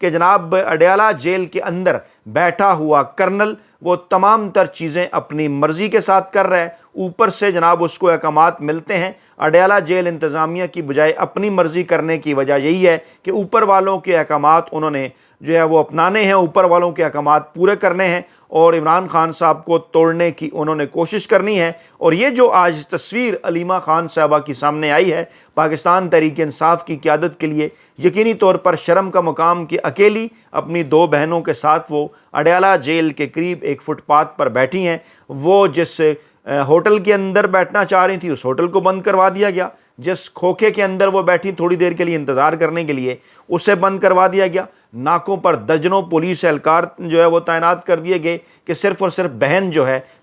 کہ جناب اڈیالہ جیل کے اندر بیٹھا ہوا کرنل وہ تمام تر چیزیں اپنی مرضی کے ساتھ کر رہا ہے، اوپر سے جناب اس کو احکامات ملتے ہیں۔ اڈیالہ جیل انتظامیہ کی بجائے اپنی مرضی کرنے کی وجہ یہی ہے کہ اوپر والوں کے احکامات انہوں نے جو ہے وہ اپنانے ہیں، اوپر والوں کے احکامات پورے کرنے ہیں اور عمران خان صاحب کو توڑنے کی انہوں نے کوشش کرنی ہے۔ اور یہ جو آج تصویر علیمہ خان صاحبہ کی سامنے آئی ہے پاکستان تحریک انصاف کی قیادت کے لیے یقینی طور پر شرم کا مقام کہ اکیلی اپنی دو بہنوں کے ساتھ وہ اڈیالہ جیل کے قریب ایک فٹ پاتھ پر بیٹھی ہیں۔ وہ جس ہوٹل کے اندر بیٹھنا چاہ رہی تھی اس ہوٹل کو بند کروا دیا گیا، جس کھوکھے کے اندر وہ بیٹھی تھوڑی دیر کے لیے انتظار کرنے کے لیے اسے بند کروا دیا گیا۔ ناکوں پر درجنوں پولیس اہلکار جو ہے وہ تعینات کر دیے گئے کہ صرف اور صرف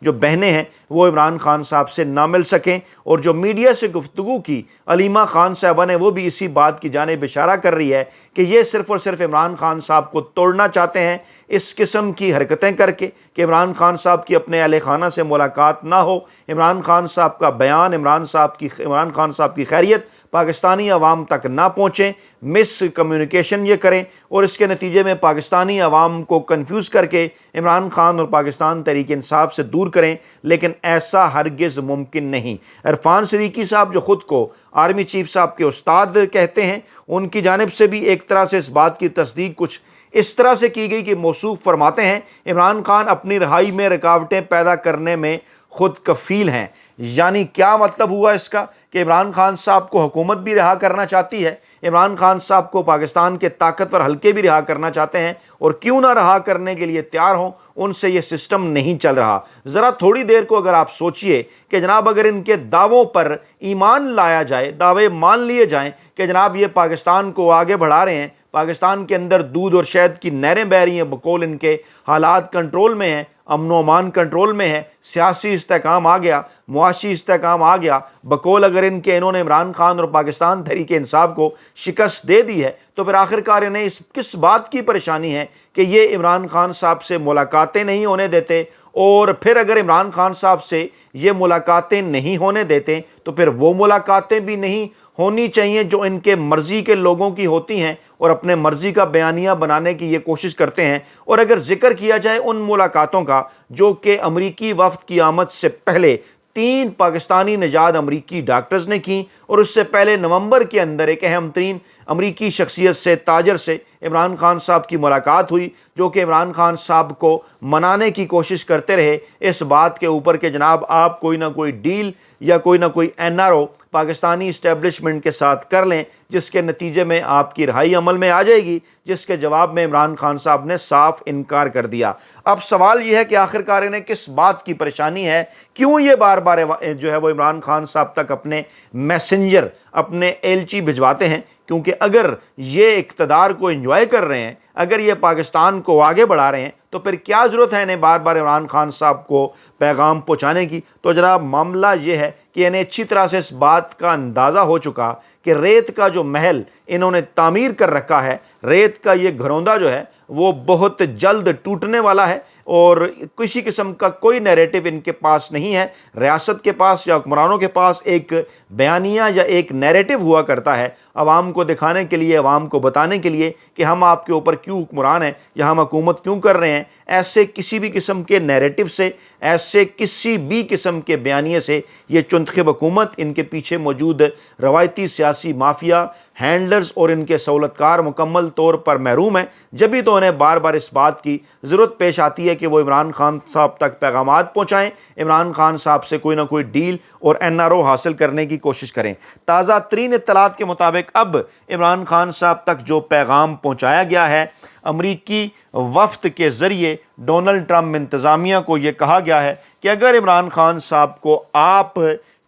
جو بہنیں ہیں وہ عمران خان صاحب سے نہ مل سکیں۔ اور جو میڈیا سے گفتگو کی علیمہ خان صاحبہ نے وہ بھی اسی بات کی جانب اشارہ کر رہی ہے کہ یہ صرف اور صرف عمران خان صاحب کو توڑنا چاہتے ہیں اس قسم کی حرکتیں کر کے کہ عمران خان صاحب کی اپنے اہل خانہ سے ملاقات نہ ہو، عمران خان صاحب کا بیان، عمران خان صاحب کی خیریت پاکستانی عوام تک نہ پہنچیں، مس کمیونیکیشن یہ کریں اور اس کے نتیجے میں پاکستانی عوام کو کنفیوز کر کے عمران خان اور پاکستان تحریک انصاف سے دور کریں۔ لیکن ایسا ہرگز ممکن نہیں۔ عرفان صدیقی صاحب جو خود کو آرمی چیف صاحب کے استاد کہتے ہیں، ان کی جانب سے بھی ایک طرح سے اس بات کی تصدیق کچھ اس طرح سے کی گئی کہ موصوف فرماتے ہیں عمران خان اپنی رہائی میں رکاوٹیں پیدا کرنے میں خود کفیل ہیں۔ یعنی کیا مطلب ہوا اس کا کہ عمران خان صاحب کو حکومت بھی رہا کرنا چاہتی ہے، عمران خان صاحب کو پاکستان کے طاقتور حلقے بھی رہا کرنا چاہتے ہیں، اور کیوں نہ رہا کرنے کے لیے تیار ہوں، ان سے یہ سسٹم نہیں چل رہا۔ ذرا تھوڑی دیر کو اگر آپ سوچئے کہ جناب اگر ان کے دعووں پر ایمان لایا جائے، دعوے مان لیے جائیں کہ جناب یہ پاکستان کو آگے بڑھا رہے ہیں، پاکستان کے اندر دودھ اور شہد کی نہریں بہہ رہی ہیں، بقول ان کے حالات کنٹرول میں ہیں، امن و امان کنٹرول میں ہے، سیاسی استحکام آ گیا، معاشی استحکام آ گیا، بقول اگر انہوں نے عمران خان اور پاکستان تحریک انصاف کو شکست دے دی ہے تو پھر آخرکار انہیں کس بات کی پریشانی ہے کہ یہ عمران خان صاحب سے ملاقاتیں نہیں ہونے دیتے؟ اور پھر اگر عمران خان صاحب سے یہ ملاقاتیں نہیں ہونے دیتے تو پھر وہ ملاقاتیں بھی نہیں ہونی چاہیے جو ان کے مرضی کے لوگوں کی ہوتی ہیں اور اپنے مرضی کا بیانیہ بنانے کی یہ کوشش کرتے ہیں۔ اور اگر ذکر کیا جائے ان ملاقاتوں کا جو کہ امریکی وفد کی آمد سے پہلے 3 پاکستانی نژاد امریکی ڈاکٹرز نے کی، اور اس سے پہلے نومبر کے اندر ایک اہم ترین امریکی شخصیت سے، تاجر سے عمران خان صاحب کی ملاقات ہوئی، جو کہ عمران خان صاحب کو منانے کی کوشش کرتے رہے اس بات کے اوپر کہ جناب آپ کوئی نہ کوئی ڈیل یا کوئی نہ کوئی NRO پاکستانی اسٹیبلشمنٹ کے ساتھ کر لیں جس کے نتیجے میں آپ کی رہائی عمل میں آ جائے گی، جس کے جواب میں عمران خان صاحب نے صاف انکار کر دیا۔ اب سوال یہ ہے کہ آخرکار انہیں کس بات کی پریشانی ہے، کیوں یہ بار بار جو ہے وہ عمران خان صاحب تک اپنے میسنجر، اپنے ایلچی بھجواتے ہیں؟ کیونکہ اگر یہ اقتدار کو انجوائے کر رہے ہیں، اگر یہ پاکستان کو آگے بڑھا رہے ہیں تو پھر کیا ضرورت ہے انہیں بار بار عمران خان صاحب کو پیغام پہنچانے کی؟ تو جناب معاملہ یہ ہے کہ انہیں اچھی طرح سے اس بات کا اندازہ ہو چکا کہ ریت کا جو محل انہوں نے تعمیر کر رکھا ہے، ریت کا یہ گھروندہ جو ہے وہ بہت جلد ٹوٹنے والا ہے، اور کسی قسم کا کوئی نیریٹو ان کے پاس نہیں ہے۔ ریاست کے پاس یا حکمرانوں کے پاس ایک بیانیہ یا ایک نیریٹو ہوا کرتا ہے عوام کو دکھانے کے لیے، عوام کو بتانے کے لیے کہ ہم آپ کے اوپر کیوں حکمران ہیں یا ہم حکومت کیوں کر رہے ہیں۔ ایسے کسی بھی قسم کے نیریٹو سے، ایسے کسی بھی قسم کے بیانیے سے یہ چنتخب حکومت، ان کے پیچھے موجود روایتی سیاسی مافیا، ہینڈلرز اور ان کے سہولتکار مکمل طور پر محروم ہیں۔ جبھی تو انہیں بار بار اس بات کی ضرورت پیش آتی ہے کہ وہ عمران خان صاحب تک پیغامات پہنچائیں، عمران خان صاحب سے کوئی نہ کوئی ڈیل اور NRO حاصل کرنے کی کوشش کریں۔ تازہ ترین اطلاعات کے مطابق اب عمران خان صاحب تک جو پیغام پہنچایا گیا ہے، امریکی وفد کے ذریعے ڈونلڈ ٹرمپ انتظامیہ کو یہ کہا گیا ہے کہ اگر عمران خان صاحب کو آپ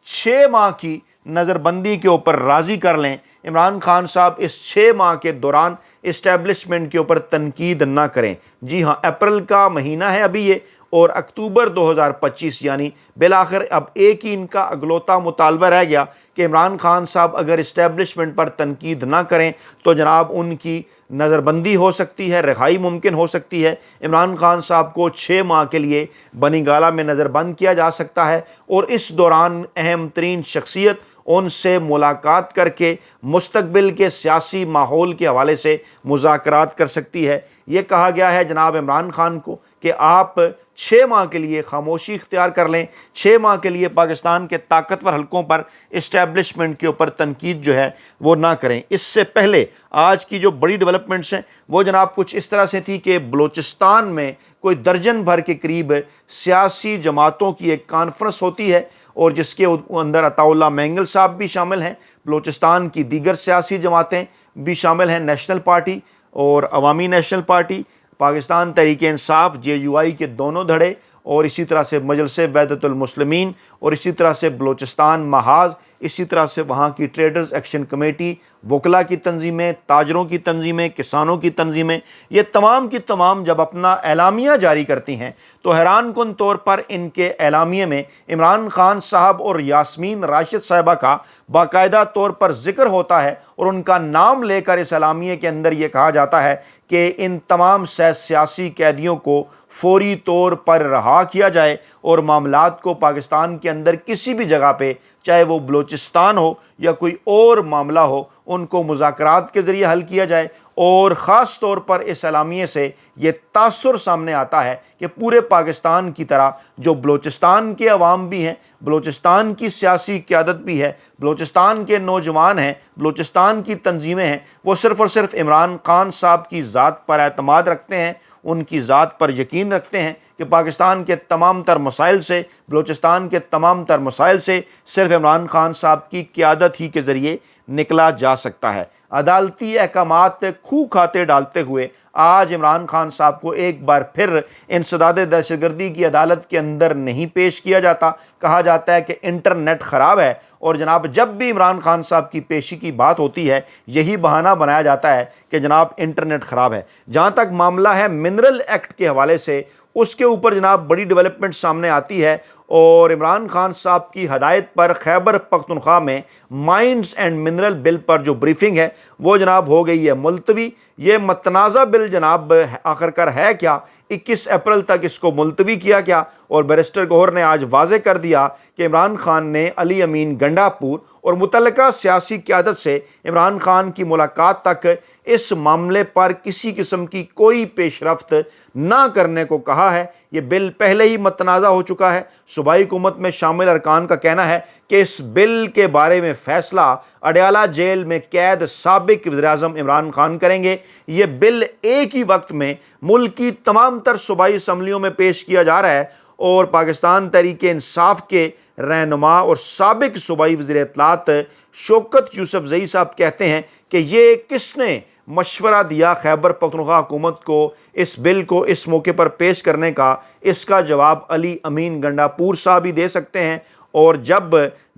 6 ماہ کی نظر بندی کے اوپر راضی کر لیں، عمران خان صاحب اس 6 ماہ کے دوران اسٹیبلشمنٹ کے اوپر تنقید نہ کریں۔ جی ہاں، اپریل کا مہینہ ہے ابھی یہ، اور اکتوبر 2025 یعنی بالآخر اب ایک ہی ان کا اگلوتا مطالبہ رہ گیا کہ عمران خان صاحب اگر اسٹیبلشمنٹ پر تنقید نہ کریں تو جناب ان کی نظر بندی ہو سکتی ہے، رہائی ممکن ہو سکتی ہے، عمران خان صاحب کو 6 ماہ کے لیے بنی گالہ میں نظر بند کیا جا سکتا ہے، اور اس دوران اہم ترین شخصیت ان سے ملاقات کر کے مستقبل کے سیاسی ماحول کے حوالے سے مذاکرات کر سکتی ہے۔ یہ کہا گیا ہے جناب عمران خان کو کہ آپ 6 ماہ کے لیے خاموشی اختیار کر لیں، 6 ماہ کے لیے پاکستان کے طاقتور حلقوں پر اسٹیبلشمنٹ کے اوپر تنقید جو ہے وہ نہ کریں۔ اس سے پہلے آج کی جو بڑی ڈیولپمنٹس ہیں وہ جناب کچھ اس طرح سے تھی کہ بلوچستان میں کوئی درجن بھر کے قریب سیاسی جماعتوں کی ایک کانفرنس ہوتی ہے، اور جس کے اندر عطا اللہ مینگل صاحب بھی شامل ہیں، بلوچستان کی دیگر سیاسی جماعتیں بھی شامل ہیں، نیشنل پارٹی اور عوامی National party, Pakistan Tehreek Insaf JUI کے دونوں دھڑے، اور اسی طرح سے مجلس وحدت المسلمین، اور اسی طرح سے بلوچستان محاذ، اسی طرح سے وہاں کی ٹریڈرز ایکشن کمیٹی، وکلا کی تنظیمیں، تاجروں کی تنظیمیں، کسانوں کی تنظیمیں، یہ تمام کی تمام جب اپنا اعلامیہ جاری کرتی ہیں تو حیران کن طور پر ان کے اعلامیے میں عمران خان صاحب اور یاسمین راشد صاحبہ کا باقاعدہ طور پر ذکر ہوتا ہے، اور ان کا نام لے کر اس اعلامیے کے اندر یہ کہا جاتا ہے کہ ان تمام سیاسی قیدیوں کو فوری طور پر رہا کیا جائے، اور معاملات کو پاکستان کے اندر کسی بھی جگہ پہ، چاہے وہ بلوچستان ہو یا کوئی اور معاملہ ہو، ان کو مذاکرات کے ذریعے حل کیا جائے۔ اور خاص طور پر اس اعلامیے سے یہ تاثر سامنے آتا ہے کہ پورے پاکستان کی طرح جو بلوچستان کے عوام بھی ہیں، بلوچستان کی سیاسی قیادت بھی ہے، بلوچستان کے نوجوان ہیں، بلوچستان کی تنظیمیں ہیں، وہ صرف اور صرف عمران خان صاحب کی ذات پر اعتماد رکھتے ہیں، ان کی ذات پر یقین رکھتے ہیں کہ پاکستان کے تمام تر مسائل سے، بلوچستان کے تمام تر مسائل سے صرف عمران خان صاحب کی قیادت ہی کے ذریعے نکلا جا سکتا ہے۔ عدالتی احکامات کھو کھاتے ڈالتے ہوئے آج عمران خان صاحب کو ایک بار پھر انسداد دہشت گردی کی عدالت کے اندر نہیں پیش کیا جاتا۔ کہا جاتا ہے کہ انٹرنیٹ خراب ہے، اور جناب جب بھی عمران خان صاحب کی پیشی کی بات ہوتی ہے یہی بہانہ بنایا جاتا ہے کہ جناب انٹرنیٹ خراب ہے۔ جہاں تک معاملہ ہے منرل ایکٹ کے حوالے سے، اس کے اوپر جناب بڑی ڈیولپمنٹ سامنے آتی ہے، اور عمران خان صاحب کی ہدایت پر خیبر پختونخوا میں مائنز اینڈ منرل بل پر جو بریفنگ ہے وہ جناب ہو گئی ہے ملتوی۔ یہ متنازع بل جناب آخر کار ہے کیا؟ 21 اپریل تک اس کو ملتوی کیا گیا، اور بیرسٹر گوہر نے آج واضح کر دیا کہ عمران خان نے علی امین گنڈاپور اور متعلقہ سیاسی قیادت سے عمران خان کی ملاقات تک اس معاملے پر کسی قسم کی کوئی پیش رفت نہ کرنے کو کہا ہے۔ یہ بل پہلے ہی متنازع ہو چکا ہے۔ صوبائی حکومت میں شامل ارکان کا کہنا ہے کہ اس بل کے بارے میں فیصلہ اڈیالہ جیل میں قید سابق وزیراعظم عمران خان کریں گے۔ یہ بل ایک ہی وقت میں ملک کی تمام تر صوبائی اسمبلیوں میں پیش کیا جا رہا ہے، اور پاکستان تحریک انصاف کے رہنما اور سابق صوبائی وزیر اطلاعات شوکت یوسف زئی صاحب کہتے ہیں کہ یہ کس نے مشورہ دیا خیبر پختونخوا حکومت کو اس بل کو اس موقع پر پیش کرنے کا؟ اس کا جواب علی امین گنڈاپور صاحب ہی دے سکتے ہیں۔ اور جب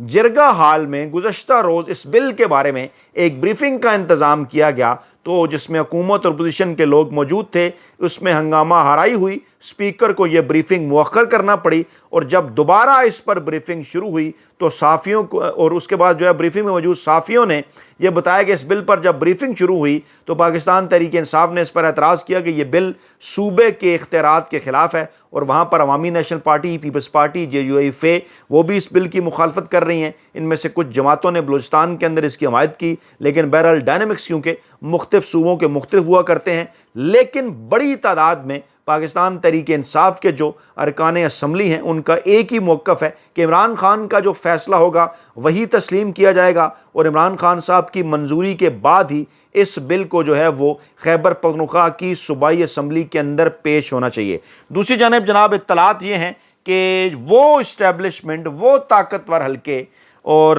جرگہ ہال میں گزشتہ روز اس بل کے بارے میں ایک بریفنگ کا انتظام کیا گیا تو جس میں حکومت اور اپوزیشن کے لوگ موجود تھے، اس میں ہنگامہ ہرائی ہوئی، اسپیکر کو یہ بریفنگ مؤخر کرنا پڑی، اور جب دوبارہ اس پر بریفنگ شروع ہوئی تو صحافیوں کو، اور اس کے بعد جو ہے بریفنگ میں موجود صحافیوں نے یہ بتایا کہ اس بل پر جب بریفنگ شروع ہوئی تو پاکستان تحریک انصاف نے اس پر اعتراض کیا کہ یہ بل صوبے کے اختیارات کے خلاف ہے، اور وہاں پر Awami National Party, Peoples Party, JUI F وہ بھی اس بل کی مخالفت کر رہی ہیں۔ ان میں سے کچھ جماعتوں نے بلوچستان کے اندر اس کی حمایت کی، لیکن بہرحال ڈائنامکس کیونکہ مختلف صوبوں کے مختلف ہوا کرتے ہیں، لیکن بڑی تعداد میں پاکستان تحریک انصاف کے جو ارکان اسمبلی ہیں ان کا ایک ہی موقف ہے کہ عمران خان کا جو فیصلہ ہوگا وہی تسلیم کیا جائے گا، اور عمران خان صاحب کی منظوری کے بعد ہی اس بل کو جو ہے وہ خیبر پختونخوا کی صوبائی اسمبلی کے اندر پیش ہونا چاہیے۔ دوسری جانب جناب اطلاعات یہ ہیں کہ وہ اسٹیبلشمنٹ، وہ طاقتور حلقے اور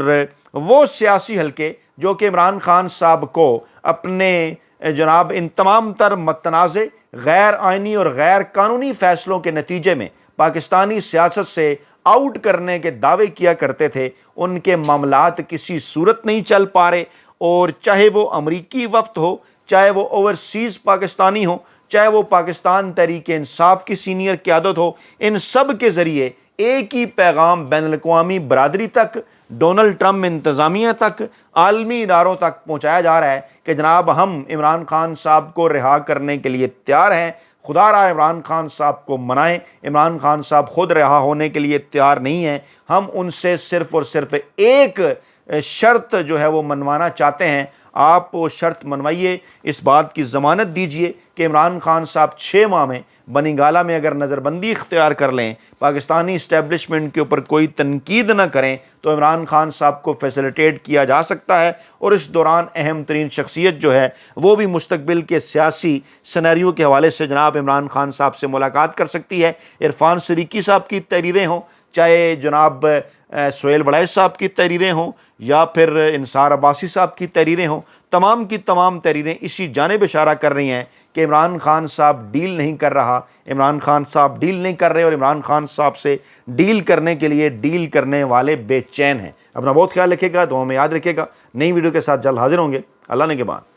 وہ سیاسی حلقے جو کہ عمران خان صاحب کو اپنے جناب ان تمام تر متنازع، غیر آئینی اور غیر قانونی فیصلوں کے نتیجے میں پاکستانی سیاست سے آؤٹ کرنے کے دعوے کیا کرتے تھے، ان کے معاملات کسی صورت نہیں چل پا رہے، اور چاہے وہ امریکی وفد ہو، چاہے وہ اوورسیز پاکستانی ہو، چاہے وہ پاکستان تحریک انصاف کی سینئر قیادت ہو، ان سب کے ذریعے ایک ہی پیغام بین الاقوامی برادری تک، ڈونلڈ ٹرمپ انتظامیہ تک، عالمی اداروں تک پہنچایا جا رہا ہے کہ جناب ہم عمران خان صاحب کو رہا کرنے کے لیے تیار ہیں، خدا را عمران خان صاحب کو منائیں۔ عمران خان صاحب خود رہا ہونے کے لیے تیار نہیں ہیں، ہم ان سے صرف اور صرف ایک شرط جو ہے وہ منوانا چاہتے ہیں آپ وہ شرط منوائیے، اس بات کی ضمانت دیجئے کہ عمران خان صاحب 6 ماہ میں بنی گالہ میں اگر نظر بندی اختیار کر لیں، پاکستانی اسٹیبلشمنٹ کے اوپر کوئی تنقید نہ کریں، تو عمران خان صاحب کو فیسیلیٹیٹ کیا جا سکتا ہے، اور اس دوران اہم ترین شخصیت جو ہے وہ بھی مستقبل کے سیاسی سینیریو کے حوالے سے جناب عمران خان صاحب سے ملاقات کر سکتی ہے۔ عرفان صدیقی صاحب کی تحریریں ہوں، چاہے جناب سہیل وڑائچ صاحب کی تحریریں ہوں، یا پھر انصار عباسی صاحب کی تحریریں ہوں، تمام کی تمام تحریریں اسی جانب اشارہ کر رہی ہیں کہ عمران خان صاحب ڈیل نہیں کر رہا، عمران خان صاحب ڈیل نہیں کر رہے، اور عمران خان صاحب سے ڈیل کرنے کے لیے ڈیل کرنے والے بے چین ہیں۔ اپنا بہت خیال رکھیے گا، دعاؤں میں یاد رکھیے گا۔ نئی ویڈیو کے ساتھ جلد حاضر ہوں گے۔ اللہ نے کے بعد